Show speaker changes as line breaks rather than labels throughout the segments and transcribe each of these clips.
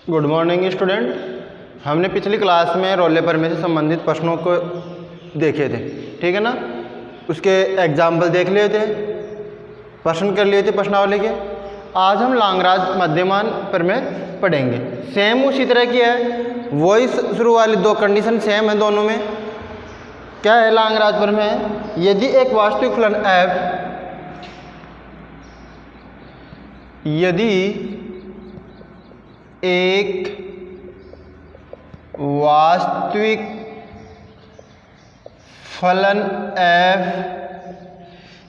Good morning student. हमने पिछली class में रोल पेपर में से संबंधित प्रश्नों को देखे थे, ठीक है ना। उसके एग्जाम्पल देख लिए थे, प्रश्न कर लिए थे प्रश्नावली के। आज हम लांगराज मध्यमान प्रमेय पढ़ेंगे। सेम उसी तरह की है, वही शुरू वाली दो कंडीशन सेम है दोनों में। क्या है लांगराज प्रमेय? यदि एक वास्तविक फलन f, यदि एक वास्तविक फलन f,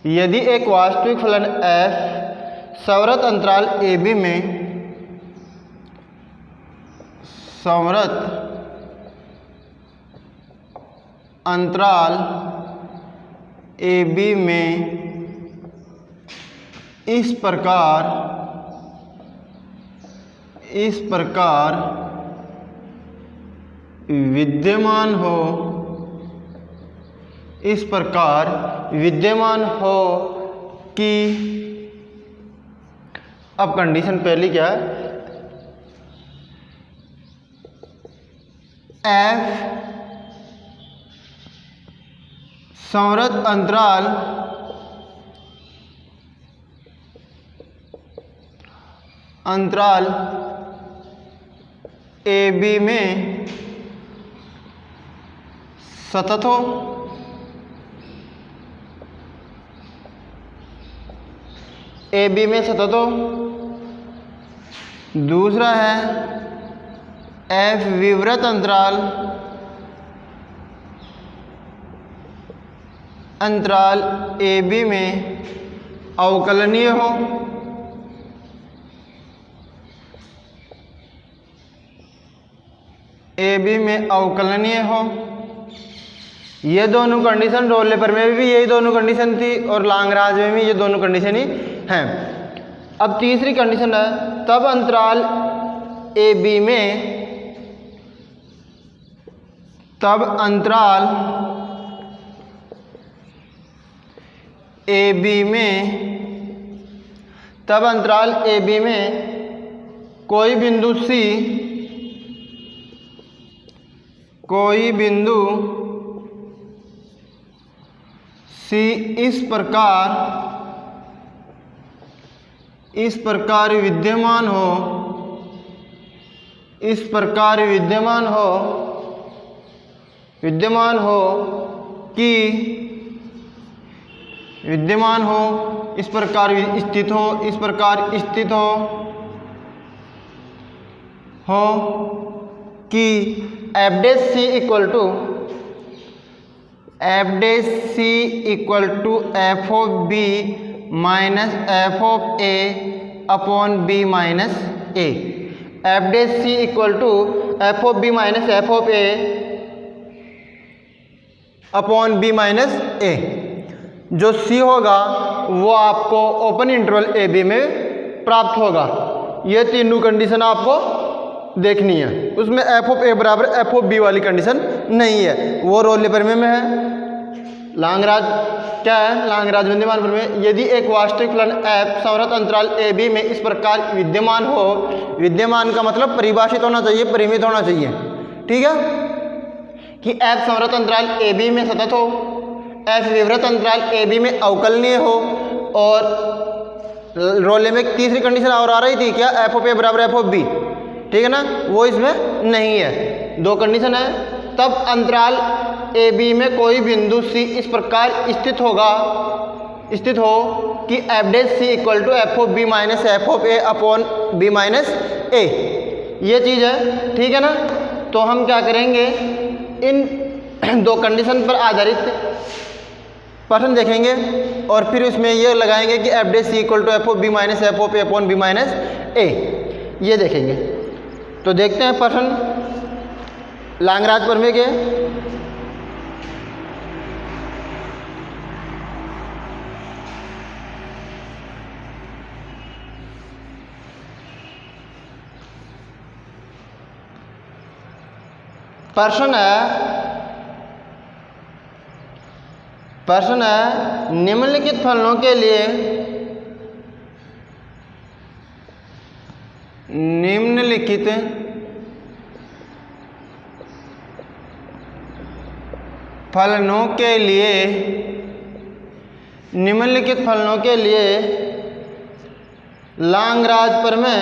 यदि एक वास्तविक फलन f संवृत अंतराल AB में, संवृत अंतराल AB में इस प्रकार विद्यमान हो, इस प्रकार विद्यमान हो कि, अब कंडीशन पहली क्या है, f संवृत अंतराल AB में सतत हो, AB में सतत हो। दूसरा है f विवृत अंतराल AB में अवकलनीय हो, AB में अवकलनीय हो। ये दोनों कंडीशन रोल पेपर में भी यही दोनों कंडीशन थी और लांगराज में भी ये दोनों कंडीशन ही हैं। अब तीसरी कंडीशन है, तब अंतराल AB में, तब अंतराल AB में कोई बिंदु C इस प्रकार विद्यमान हो इस प्रकार स्थित हो कि f' C equal to f of b minus f of a upon b minus a। f' C equal to f of b minus f of a upon b minus a। जो C होगा वो आपको open interval AB में प्राप्त होगा। ये तीनों condition आपको देखनी है। उसमें f ऑफ a बराबर f ऑफ b वाली कंडीशन नहीं है, वो रोल पेपर में है। लांगराज क्या है? लांगराज विद्यमान प्रमेय, यदि एक वास्तविक फलन f संवृत अंतराल AB में इस प्रकार विद्यमान हो, विद्यमान का मतलब परिभाषित होना चाहिए, परिमित होना चाहिए, ठीक है, कि f संवृत अंतराल AB में सतत हो, f विवृत अंतराल AB में अवकलनीय हो, और रोले में तीसरी कंडीशन और आ रही थी क्या, f ऑफ a बराबर f ऑफ b, ठीक है ना, वो इसमें नहीं है। दो कंडीशन है, तब अंतराल AB में कोई बिंदु C इस प्रकार स्थित हो कि f' C equal to f of b minus f of a upon b minus a। ये चीज़ है, ठीक है ना। तो हम क्या करेंगे, इन दो कंडीशन पर आधारित प्रश्न देखेंगे और फिर उसमें ये लगाएंगे कि f' C equal to f of b minus f of a upon b minus a, ये देखेंगे। तो देखते हैं प्रश्न लांगराज प्रमेय के। प्रश्न है निम्नलिखित फलनों के लिए निम्नलिखित फलनों के लिए, निम्नलिखित फलनों के लिए लाग्रांज प्रमेय,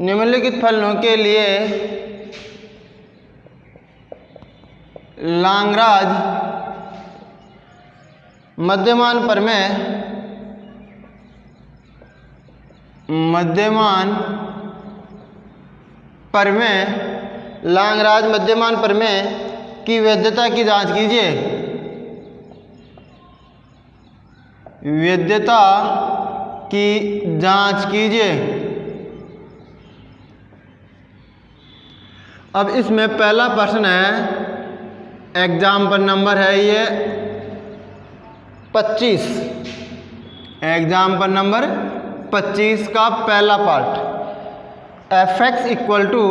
निम्नलिखित फलनों के लिए लाग्रांज मध्यमान प्रमेय, मध्यमान प्रमेय, लाग्रांज मध्यमान प्रमेय की वैधता की जांच कीजिए। वैधता की जांच कीजिए। अब इसमें पहला प्रश्न है, एग्जाम्पल नंबर है ये 25, एग्जाम्पल नंबर 25 का पहला पार्ट, f(x) इक्वल टू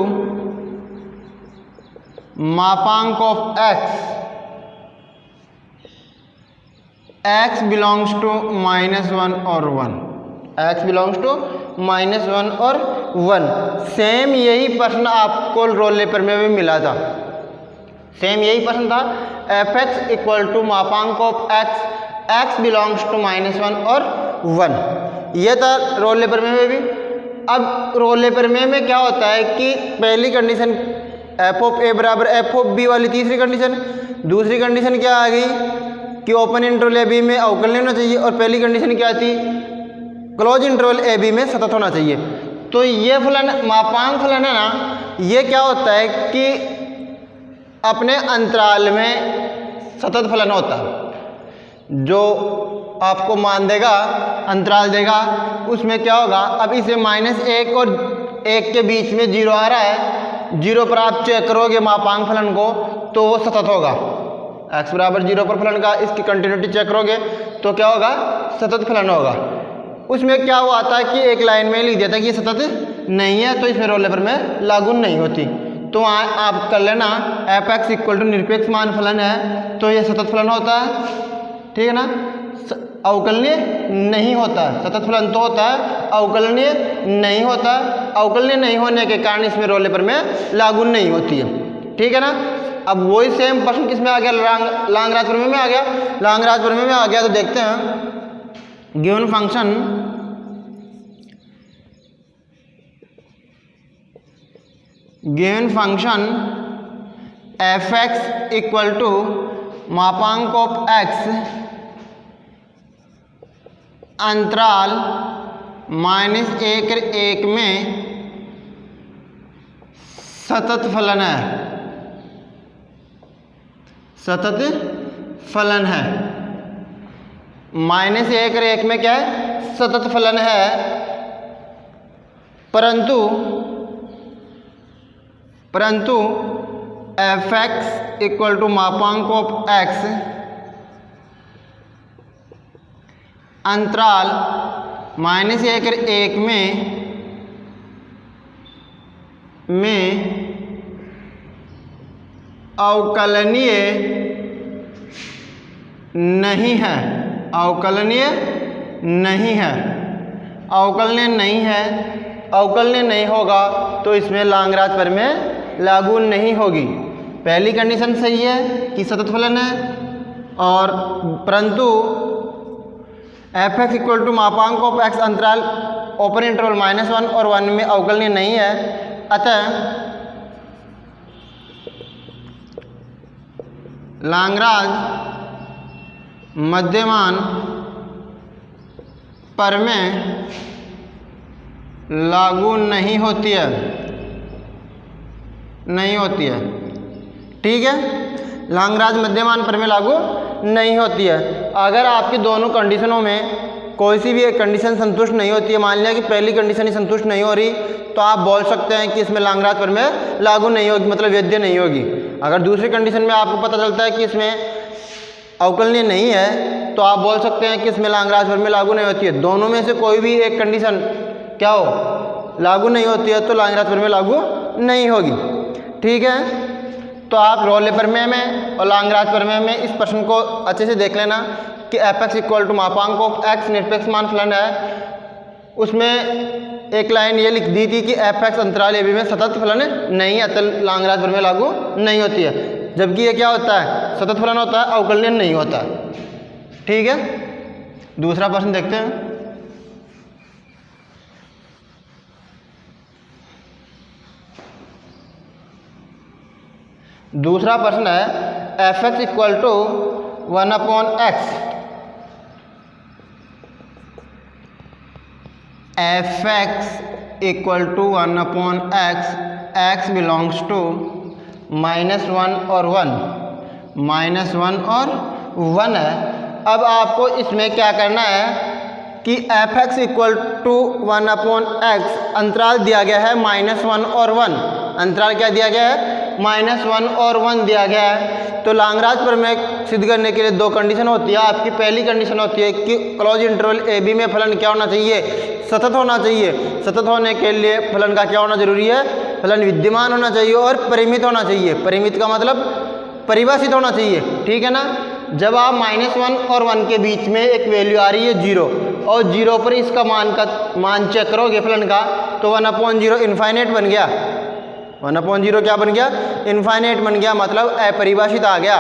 मापांक ऑफ x बिलोंग्स टू -1 और 1, x बिलोंग्स टू -1 और 1। सेम यही प्रश्न आपको रोल पेपर में भी मिला था, सेम यही प्रश्न था, f(x) इक्वल टू मापांक ऑफ x बिलोंग्स टू -1 और 1, ये था रोल पेपर में भी। अब रोल पेपर में क्या होता है कि पहली कंडीशन f ऑफ a बराबर f ऑफ b वाली तीसरी कंडीशन, दूसरी कंडीशन क्या आ गई कि ओपन इंटरवल a b में अवकलनीय होना चाहिए, और पहली कंडीशन क्या थी, क्लोज इंटरवल a b में सतत होना चाहिए। तो ये फलन, मापांक फलन है ना, ये क्या होता है कि अपने अंतराल में सतत फलन होता है, जो आपको मान देगा, अंतराल देगा, उसमें क्या होगा, अब इसे -1 और 1 के बीच में 0 आ रहा है, 0 पर आप चेक करोगे मापांक फलन को तो वो सतत होगा। x बराबर 0 पर फलन का इसकी कंटिन्यूटी चेक करोगे तो क्या होगा, सतत फलन होगा। उसमें क्या हुआ था कि एक लाइन में लिख दिया था कि ये सतत नहीं है, तो इसमें रोल पेपर में लागू नहीं होती। तो आप कर लेना f(x) इक्वल टू निरपेक्ष मान फलन है, तो ये सतत फलन होता है, ठीक है ना, अवकलनीय नहीं होता है। सतत फलन तो होता है, अवकलनीय नहीं होता है, अवकलनीय नहीं होने के कारण इसमें रोल पेपर में लागू नहीं होती है, ठीक है ना। अब वही सेम प्रश्न किस में आ गया, लाग्रांज प्रमेय में आ गया। लाग्रांज प्रमेय में आ गया तो देखते हैं, given function f(x) equal to मापांक ऑफ x अंतराल -1 और 1 में सतत फलन है, सतत फलन है। -1 और 1 में क्या है, सतत फलन है, परंतु f(x) इक्वल टू मापांक ऑफ x अंतराल -1 और 1 में अवकलनीय नहीं है, अवकलनीय नहीं है, अवकलनीय नहीं है, अवकलनीय नहीं होगा तो इसमें लाग्रांज प्रमेय लागू नहीं होगी। पहली कंडीशन सही है कि सतत फलन है, और परंतु f(x) इक्वल टू मापांक ऑफ x अंतराल ओपन इंटरवल -1 और 1 में अवकलनीय नहीं है, अतः लाग्रांज मध्यमान प्रमेय लागू नहीं होती है, नहीं होती है, ठीक है। लाग्रांज मध्यमान प्रमेय लागू नहीं होती है। अगर आपकी दोनों कंडीशनों में कोई सी भी एक कंडीशन संतुष्ट नहीं होती है, मान लिया कि पहली कंडीशन ही संतुष्ट नहीं हो रही, तो आप बोल सकते हैं कि इसमें लाग्रांज प्रमेय लागू नहीं होगी, मतलब वैध नहीं होगी। अगर दूसरी कंडीशन में आपको पता चलता है कि इसमें अवकलनीय नहीं है, तो आप बोल सकते हैं कि इसमें लाग्रांज प्रमेय लागू नहीं होती है। दोनों में से कोई भी एक कंडीशन क्या हो, लागू नहीं होती है, तो लाग्रांज प्रमेय लागू नहीं होगी, ठीक है। तो आप रोल प्रमेय में और लाग्रांज प्रमेय में इस प्रश्न को अच्छे से देख लेना कि f(x) इक्वल टू मापांक ऑफ x निरपेक्ष मान फलन है। उसमें एक लाइन ये लिख दी थी कि f(x) अंतराल a b में सतत फलन नहीं है, तो लाग्रांज प्रमेय लागू नहीं होती है। जबकि ये क्या होता है, सतत फलन होता है, अवकलनीय नहीं होता। ठीक है, दूसरा प्रश्न देखते हैं। दूसरा प्रश्न है F X equal to 1/x, F X equal to 1/x, x belongs to -1 और 1, -1 और 1 है। अब आपको इसमें क्या करना है कि F X equal to 1/x अंतराल दिया गया है -1 और 1, अंतराल क्या दिया गया है, -1 और 1 दिया गया है। तो लांगराज प्रमेय सिद्ध करने के लिए दो कंडीशन होती है। आपकी पहली कंडीशन होती है कि क्लोज इंटरवल ए बी में फलन क्या होना चाहिए, सतत होना चाहिए। सतत होने के लिए फलन का क्या होना जरूरी है, फलन विद्यमान होना चाहिए और परिमित होना चाहिए। परिमित का मतलब परिभाषित होना चाहिए। ठीक है ना। जब आप -1 और 1 के बीच में एक वैल्यू आ रही है 0 और 0 पर इसका मान चेक करोगे फलन का, तो 1/0 इनफाइनाइट बन गया। 1/0 क्या बन गया, इनफाइनाइट बन गया, मतलब अपरिभाषित आ गया।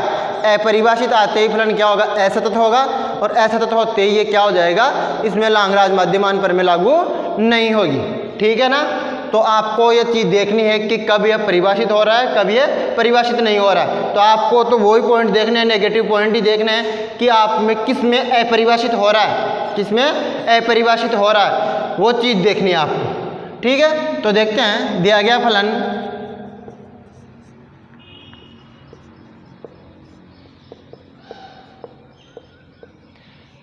अपरिभाषित आते ही फलन क्या होगा, असतत होगा और असतत होते ही ये क्या हो जाएगा, इसमें लांगराज मध्यमान प्रमेय लागू नहीं होगी। ठीक है ना। तो आपको ये चीज़ देखनी है कि कब यह परिभाषित हो रहा है, कब यह परिभाषित नहीं हो रहा है। तो आपको तो वही पॉइंट देखने हैं, नेगेटिव पॉइंट ही देखने हैं कि आप में किस में अपरिभाषित हो रहा है, किस में अपरिभाषित हो रहा है, वो चीज़ देखनी है आपको। ठीक है, तो देखते हैं दिया गया फलन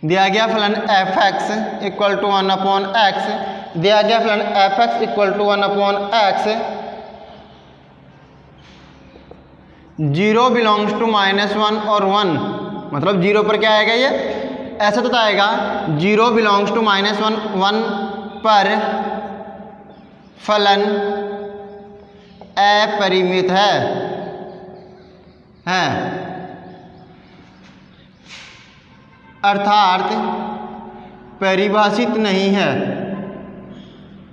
F X equal to 1/x, दिया गया फलन F X equal to 1/x, 0 belongs to -1 और 1, मतलब 0 पर क्या आएगा, ये ऐसा तो आएगा। 0 बिलोंग्स टू -1 पर फलन अपरिमित है, अर्थात परिभाषित नहीं है,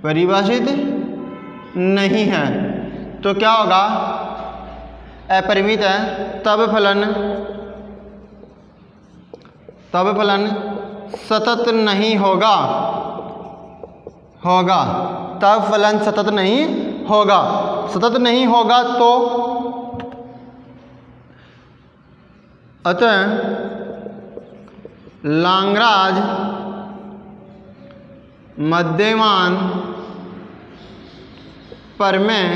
परिभाषित नहीं है। तो क्या होगा, अपरिमित है, तब फलन सतत नहीं होगा, तब फलन सतत नहीं होगा। सतत नहीं होगा तो अतः लांगराज मध्यमान प्रमेय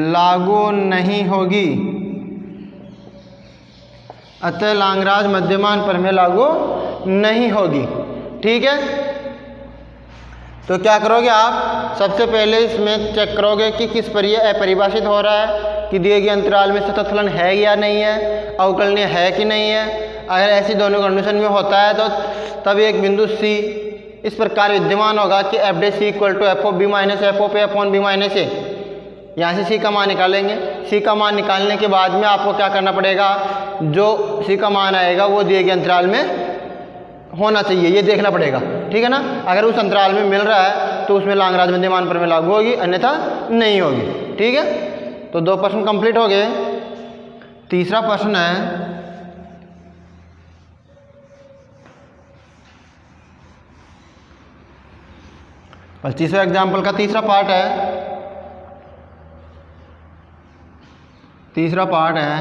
लागू नहीं होगी, अतः लांगराज मध्यमान प्रमेय लागू नहीं होगी। ठीक है, तो क्या करोगे आप, सबसे पहले इसमें चेक करोगे कि किस पर यह अपरिभाषित हो रहा है, कि दिए गए अंतराल में सतत फलन है या नहीं है, अवकलनीय है कि नहीं है। अगर ऐसी दोनों कंडीशन में होता है तो तब एक बिंदु C इस प्रकार विद्यमान होगा कि F dash C equal to F of B minus F of A upon B minus A. यहाँ से C का मान निकालेंगे। C का मान निकालने के बाद में आपको क्या करना पड़ेगा, जो C का मान आएगा वो दिए गए अंतराल में होना चाहिए, ये देखना पड़ेगा। ठीक है ना। अगर उस अंतराल में मिल रहा है तो उसमें लांगराज मध्यमान प्रमेय लागू होगी, अन्यथा नहीं होगी। ठीक है, तो 2 प्रश्न कंप्लीट हो गए। तीसरा प्रश्न है बस तीसरा एग्जाम्पल का तीसरा पार्ट है। तीसरा पार्ट है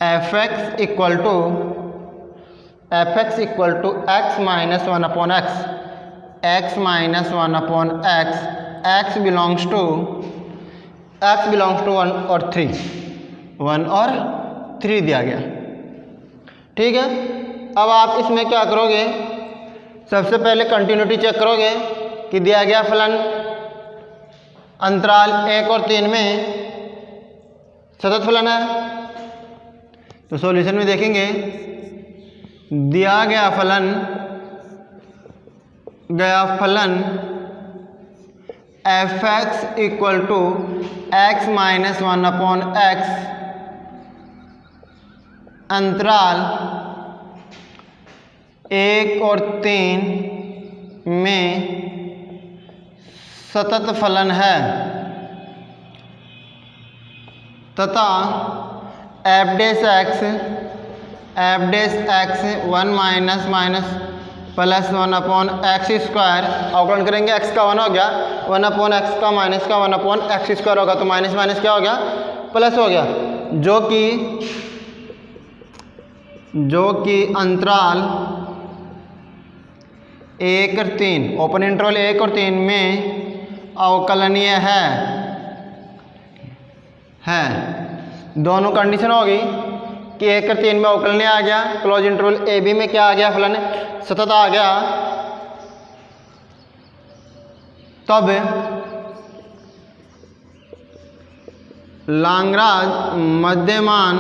F X equal to X minus 1/x, X minus 1/x, X belongs to 1 और 3, 1 और 3 दिया गया। ठीक है, अब आप इसमें क्या करोगे, सबसे पहले कंटिन्यूटी चेक करोगे कि दिया गया फलन अंतराल 1 और 3 में सतत फलन है। तो सॉल्यूशन में देखेंगे, दिया गया फलन F X equal to X minus 1/x अंतराल 1 और 3 में सतत फलन है तथा F dash X 1 minus minus plus 1 upon X square, अवकलन करेंगे x का 1 हो गया, 1 अपॉन एक्स का माइनस का 1 अपॉन एक्स स्क्वायर होगा, तो माइनस माइनस क्या हो गया, प्लस हो गया, जो कि अंतराल 1 और 3, ओपन इंटरवल 1 और 3 में अवकलनीय है। दोनों कंडीशन होगी कि 1 और 3 में अवकलनीय आ गया, क्लोज इंटरवल ए बी में क्या आ गया, फलन सतत आ गया, तब लाग्रांज मध्यमान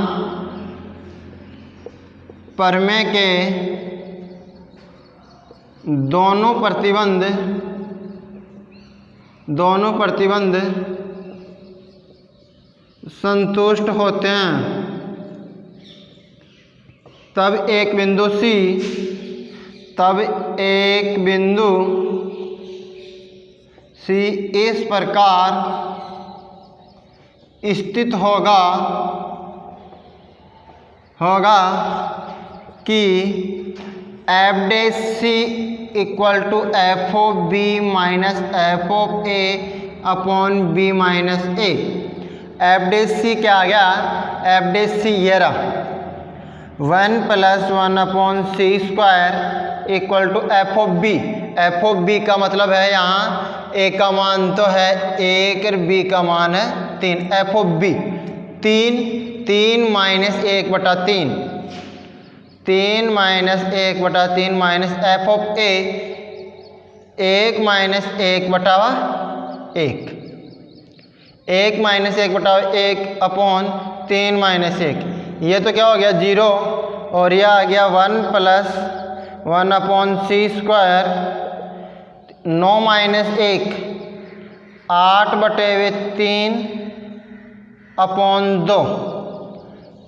प्रमेय के दोनों प्रतिबंध संतुष्ट होते हैं, तब एक बिंदु C इस प्रकार स्थित होगा कि F dash C equal to F of B minus F of A upon B minus A. F dash C क्या आ गया, एफ डेस सी ये रहा 1 plus 1 upon C square equal to F of B. F of B का मतलब है यहाँ ए का मान तो है 1 और बी का मान है 3, F of B 3 minus 1/3, 3 minus 1/3 minus F of A 1 minus 1/1, 1 minus 1/1 upon 3 minus 1, ये तो क्या हो गया 0, और यह आ गया 1 plus 1 upon C square 9 minus 1 8/3 upon 2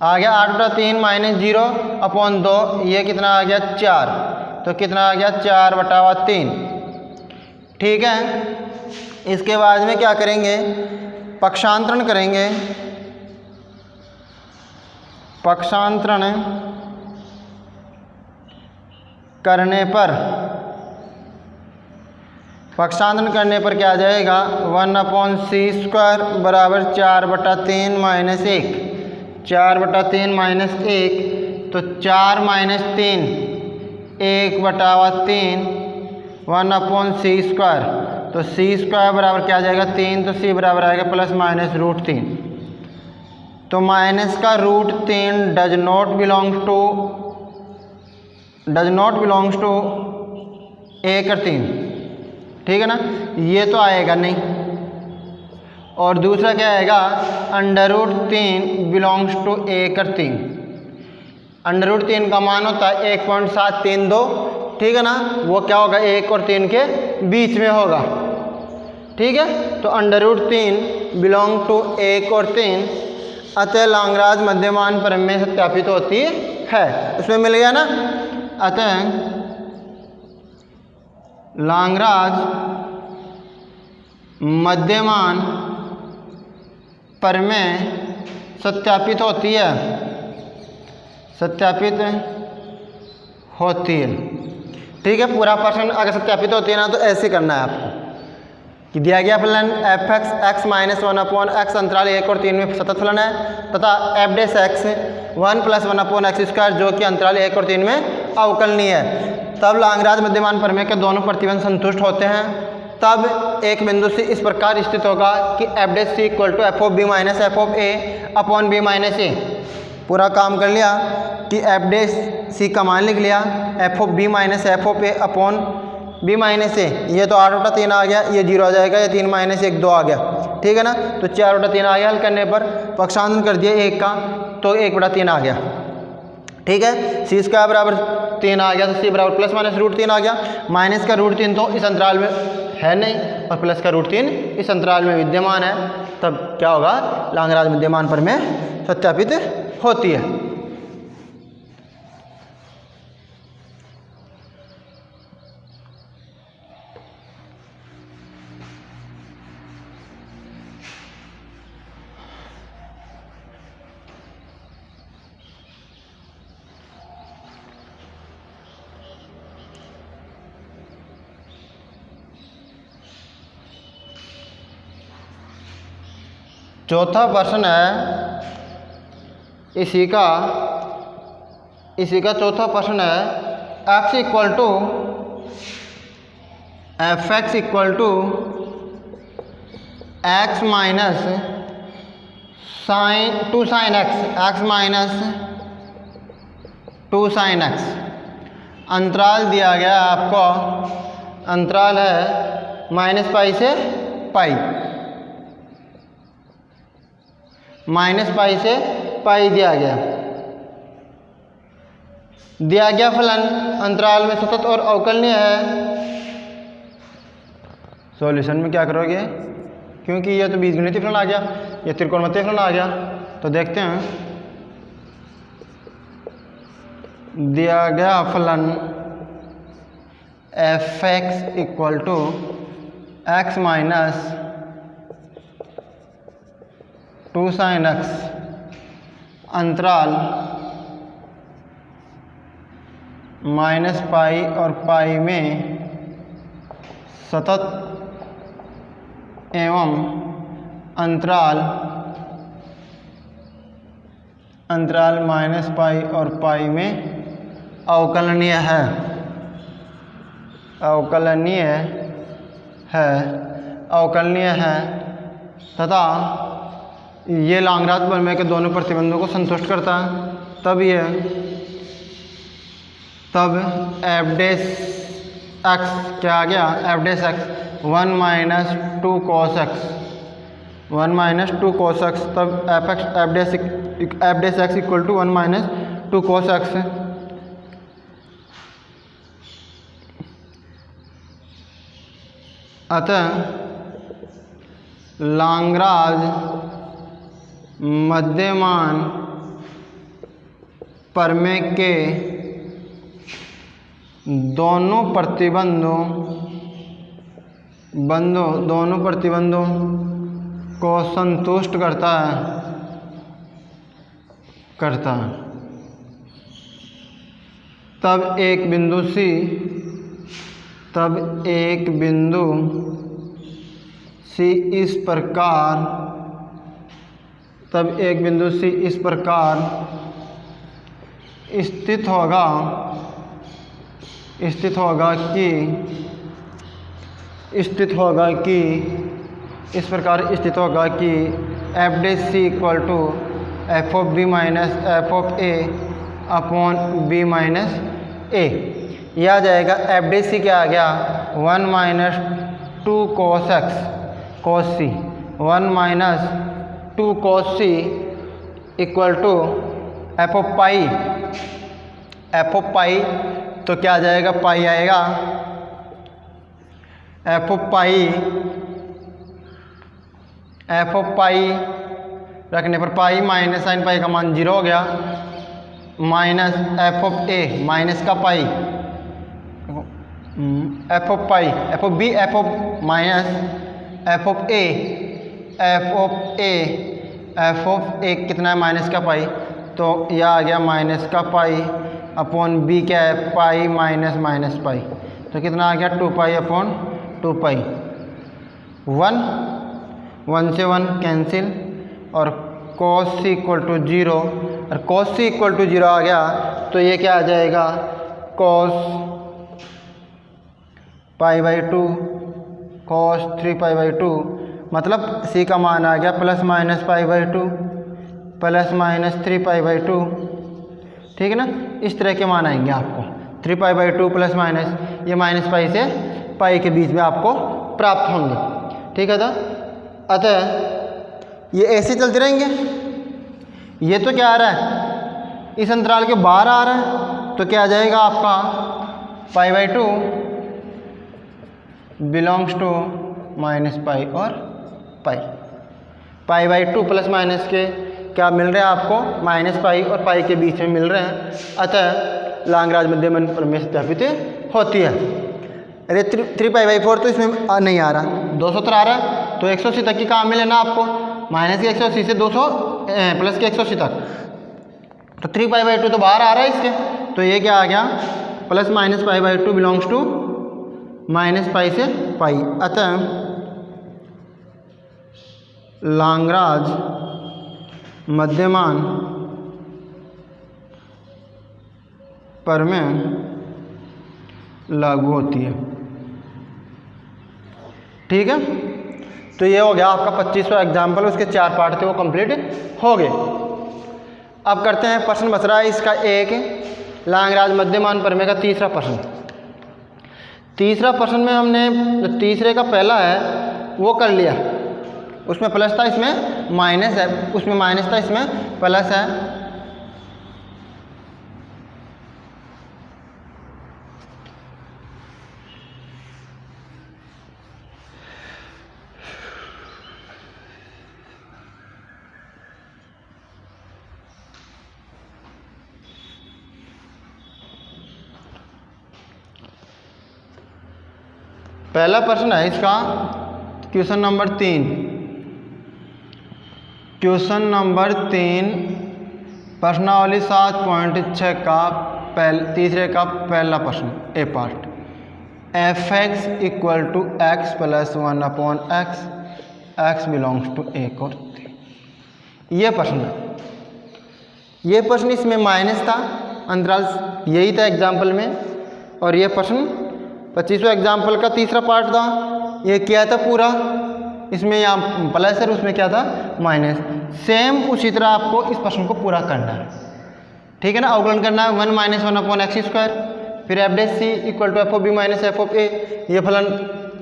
आ गया, 8/3 माइनस 0 अपॉन 2, ये कितना आ गया 4, तो कितना आ गया 4/3। ठीक है, इसके बाद में क्या करेंगे, पक्षांतरण करेंगे। पक्षांतरण करने पर क्या आ जाएगा, 1 अपॉन सी स्क्वायर बराबर 4/3 माइनस 1, 4/3 माइनस 1, तो 4 माइनस 3 1/3 1 अपॉन सी स्क्वायर, तो सी स्क्वायर बराबर क्या आ जाएगा 3, तो सी बराबर आएगा प्लस माइनस √3, तो माइनस का √3 डज नॉट बिलोंग्स टू 1 और 3, ठीक है ना, ये तो आएगा नहीं। और दूसरा क्या आएगा, √3 बिलोंग्स टू 1 और 3, √3 का मान होता है 1.732, ठीक है ना, वो क्या होगा 1 और 3 के बीच में होगा, ठीक है, तो √3 बिलोंग टू 1 और 3, अतः लाग्रांज मध्यमान प्रमेय सत्यापित होती है। उसमें मिल गया ना, अतः लाग्रांज मध्यमान प्रमेय सत्यापित होती है, ठीक है। पूरा प्रश्न अगर सत्यापित होती है ना तो ऐसे करना है आपको कि दिया गया फलन F X X minus 1 upon X अंतराल 1 और 3 में सतत फलन है, तथा F dash X 1 plus 1 upon X square जो कि अंतराल 1 और 3 में अवकलनीय है, तब लाग्रांज मध्यमान प्रमेय के दोनों प्रतिबंध संतुष्ट होते हैं, तब एक बिंदु से इस प्रकार स्थित होगा कि F dash C equal to F of B minus F of A upon B minus A. पूरा काम कर लिया कि एफ डेस सी का मान लिख लिया, F of B minus F of A upon B minus A, ये तो 8/3 आ गया, ये 0 आ जाएगा, ये 3 माइनस 1 2 आ गया, ठीक है ना, तो 4/3 आ गया। हल करने पर पक्षांतरण कर दिया 1 का, तो 1/3 आ गया, ठीक है। सी स्क्वायर बराबर 3 आ गया, तो सी बराबर प्लस माइनस √3 आ गया, माइनस का √3 तो इस अंतराल में है नहीं और प्लस का √3 इस अंतराल में विद्यमान है, तब क्या होगा, लाग्रांज मध्यमान प्रमेय सत्यापित होती है। चौथा प्रश्न है इसी का चौथा प्रश्न है x equal to F X equal to X minus two sine X minus 2 sine X. अंतराल दिया गया आपको, अंतराल है -π से π, -π से π दिया गया फलन अंतराल में सतत और अवकलनीय है। सॉल्यूशन में क्या करोगे, क्योंकि ये तो बीजगणितीय फलन आ गया, ये त्रिकोणमितीय फलन आ गया, तो देखते हैं। दिया गया फलन F X equal to X minus 2 sine X, अंतराल -π और π में सतत एवं अंतराल -π और π में अवकलनीय है, अवकलनीय है तथा ये लाग्रांज प्रमेय के दोनों प्रतिबंधों को संतुष्ट करता है। तब एफ डैश एक्स क्या आ गया, F dash x 1 - 2 cos x, 1 - 2 cos x, तब F dash X equal to 1 - 2 cos x। अतः लाग्रांज मध्यमान प्रमेय के दोनों प्रतिबंधों को संतुष्ट करता है। तब एक बिंदु C इस प्रकार स्थित होगा कि F dash C equal to F of B minus F of A upon B minus A. यह आ जाएगा एफ डैश सी क्या आ गया, 1 - 2 cos x cos c, 1 - 2 cos c equal to F of pi, तो क्या आ जाएगा, पाई आएगा, एफ ऑफ पाई रखने पर पाई माइनस साइन पाई का मान 0 हो गया, minus F of A minus का pi, F of pi, F of B, F of minus F of A कितना है, माइनस का पाई, तो यह आ गया माइनस का पाई अपॉन बी क्या है, पाई माइनस पाई, तो कितना आ गया 2π अपॉन 2π। 1 से 1 कैंसिल और cos c इक्वल टू 0, और cos c इक्वल टू 0 आ गया, तो ये क्या आ जाएगा, cos π/2 cos 3π/2, मतलब c का मान आ गया +- π/2 +- 3π/2, ठीक है ना। इस तरह के मान आएंगे आपको, 3π/2 +- ये -π से π के बीच में आपको प्राप्त होंगे, ठीक है। अतः ये ऐसे चलते रहेंगे। ये तो क्या आ रहा है, इस अंतराल के बाहर आ रहा है, तो क्या आ जाएगा आपका π/2 बिलोंग्स टू -π और π। π/2 ± के क्या मिल रहे हैं आपको, -π और π के बीच में मिल रहे हैं। अतः लाग्रांज मध्यमान प्रमेय सत्यापित होती है। अरे 3π/4 तो इसमें नहीं आ रहा, 270 आ रहा है, तो 180 तक की काम में लेना आपको, माइनस के 180 से 200 प्लस के 180 तक, तो 3π/2 तो बाहर आ रहा है इसके, तो ये क्या आ गया +- π/2 बिलोंग्स टू -π से π। अतः लाग्रांज मध्यमान प्रमेय लागू होती है। ठीक है, तो ये हो गया आपका 25वां एग्जाम्पल, उसके 4 पार्ट थे वो कंप्लीट हो गए। अब करते हैं प्रश्न बच रहा है इसका एक लाग्रांज मध्यमान प्रमेय का तीसरा प्रश्न। तीसरा प्रश्न में हमने जो तीसरे का पहला है वो कर लिया, उसमें प्लस था इसमें माइनस है, उसमें माइनस था इसमें प्लस है। पहला प्रश्न है इसका क्वेश्चन नंबर 3। क्वेश्चन नंबर 3 प्रश्नावली 7.6 का तीसरे का पहला प्रश्न A part. F X equal to X plus 1/x, X belongs to A और सी। ये प्रश्न इसमें माइनस था, अंतराल यही था एग्जाम्पल में, और ये प्रश्न 25वें एग्जाम्पल का तीसरा पार्ट था। ये क्या था पूरा, इसमें यहाँ प्लस है, उसमें क्या था माइनस। सेम उसी तरह आपको इस प्रश्न को पूरा करना है। ठीक है ना, अवकलन करना है 1 - 1/x², फिर F dash C equal to F of B minus F of A. ये फलन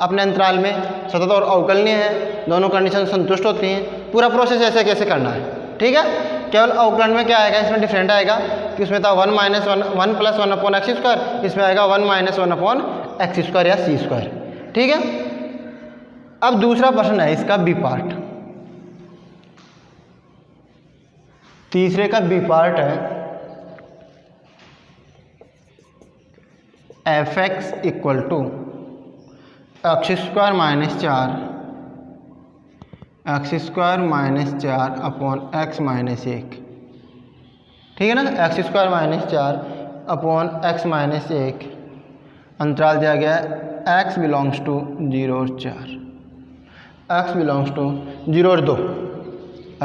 अपने अंतराल में सतत और अवकलनीय है, दोनों कंडीशन संतुष्ट होती हैं। पूरा प्रोसेस ऐसे कैसे करना है, ठीक है। केवल अवकलन में क्या आएगा, इसमें डिफरेंट आएगा कि उसमें था 1 - 1 + 1/x², इसमें आएगा 1 - 1/x² या c²। ठीक है, अब दूसरा प्रश्न है इसका बी पार्ट। तीसरे का बी पार्ट है F X equal to x² - 4 x² - 4/x - 1। ठीक है ना, x² - 4/x - 1। अंतराल दिया गया है x बिलोंग्स टू 0 और 4, x बिलोंग्स टू 0 और 2,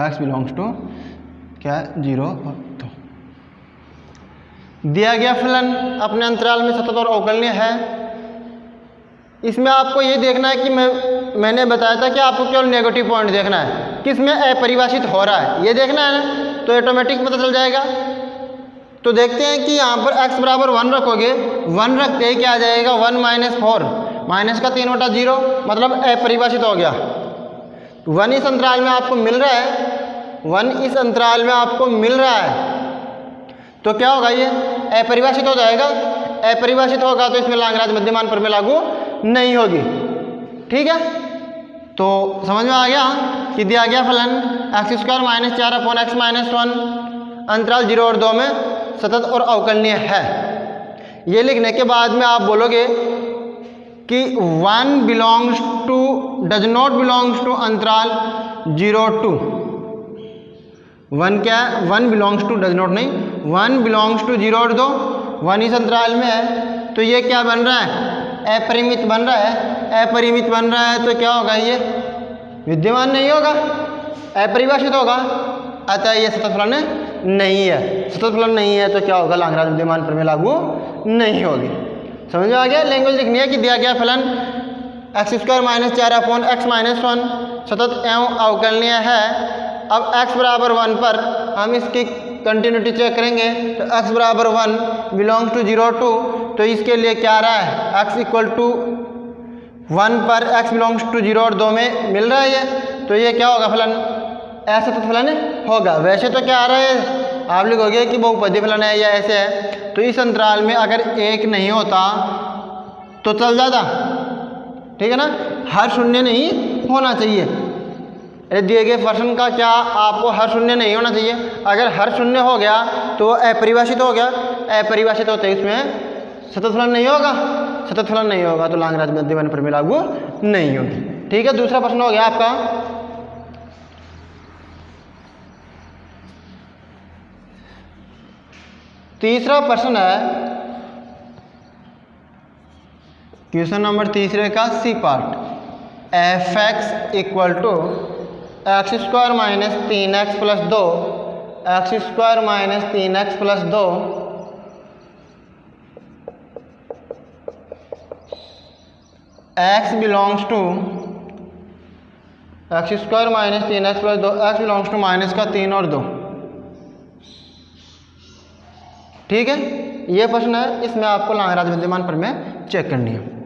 x बिलोंग्स टू क्या है 0 और 2। दिया गया फलन अपने अंतराल में सतत और अवकलनीय है। इसमें आपको ये देखना है कि मैंने बताया था कि आपको केवल नेगेटिव पॉइंट देखना है, किसमें अपरिभाषित हो रहा है ये देखना है ना, तो ऑटोमेटिक पता चल जाएगा। तो देखते हैं कि यहाँ पर x बराबर 1 रखोगे, 1 रखते ही क्या आ जाएगा 1 - 4, माइनस का 3/0, मतलब अपरिभाषित हो गया। 1 इस अंतराल में आपको मिल रहा है, 1 इस अंतराल में आपको मिल रहा है, तो क्या होगा ये अपरिभाषित हो जाएगा। अपरिभाषित होगा तो इसमें लाग्रांज मध्यमान प्रमेय लागू नहीं होगी। ठीक है, तो समझ में आ गया कि दिया गया फलन x² - 4/x - 1 अंतराल 0 और 2 में सतत और अवकलनीय है। ये लिखने के बाद में आप बोलोगे कि 1 belongs to does not belongs to अंतराल 0 2। 1 क्या है, 1 बिलोंग्स टू डज नॉट नहीं, 1 बिलोंग्स टू 0 और 2, 1 इस अंतराल में है, तो ये क्या बन रहा है अपरिमित बन रहा है। अपरिमित बन रहा है तो क्या होगा, ये विद्यमान नहीं होगा, अपरिभाषित होगा, अतः ये सतत फलन नहीं है। सतत फलन नहीं है तो क्या होगा, लाग्रांज मध्यमान प्रमेय लागू नहीं होगी। समझ में आ गया। लैंग्वेज लिखनी है कि दिया गया फलन x² - 4/x - 1 सतत एवं अवकलनीय है। अब x बराबर 1 पर हम इसकी कंटिन्यूटी चेक करेंगे, तो x बराबर 1 बिलोंग्स टू 0 2, तो इसके लिए क्या आ रहा है x इक्वल टू 1 पर x बिलोंग्स टू 0 और 2 में मिल रहा है ये, तो ये क्या होगा फलन ऐसा तो फलन होगा। वैसे तो क्या आ रहा है, आप लिखोगे कि बहुपदी फलन है या ऐसे है, तो इस अंतराल में अगर 1 नहीं होता तो चल जाता। ठीक है ना, हर शून्य नहीं होना चाहिए। दिए गए प्रश्न का क्या आपको हर शून्य नहीं होना चाहिए, अगर हर शून्य हो गया तो अपरिभाषित हो गया। अपरिभाषित होते इसमें सतत फलन नहीं होगा, सतत फलन नहीं होगा तो लाग्रांज मध्यमान प्रमेय लागू नहीं होगी। ठीक है, दूसरा प्रश्न हो गया आपका। तीसरा प्रश्न है क्वेश्चन नंबर तीसरे का C part. F X equal to X square minus 3x plus 2, X square minus 3x plus 2 x belongs to X square minus 3x plus 2 x belongs to minus का 3 और 2। ठीक है, ये प्रश्न है, इसमें आपको लाग्रांज विद्यमान प्रमेय चेक करनी है।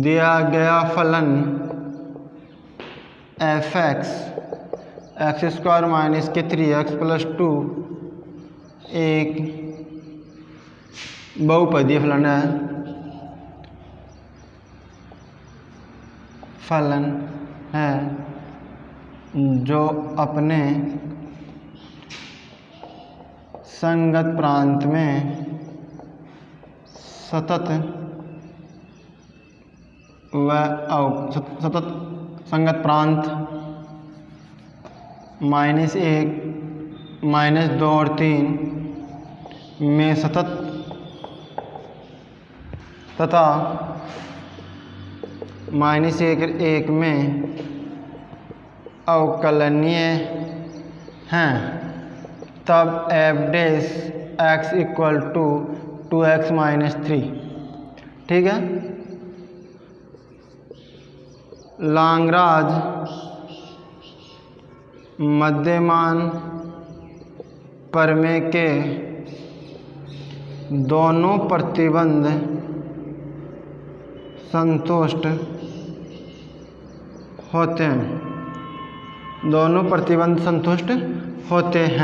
दिया गया फलन एफ एक्स स्क्वायर माइनस के 3x प्लस 2 एक बहुपदीय फलन है जो अपने संगत प्रांत में सतत संगत प्रांत -1, -2 और 3 में सतत तथा -1 में अवकलनीय हैं, तब f dash x equal to 2x minus 3। ठीक है, लाग्रांज मध्यमान प्रमेय के दोनों प्रतिबंध संतुष्ट होते हैं, दोनों प्रतिबंध संतुष्ट होते हैं।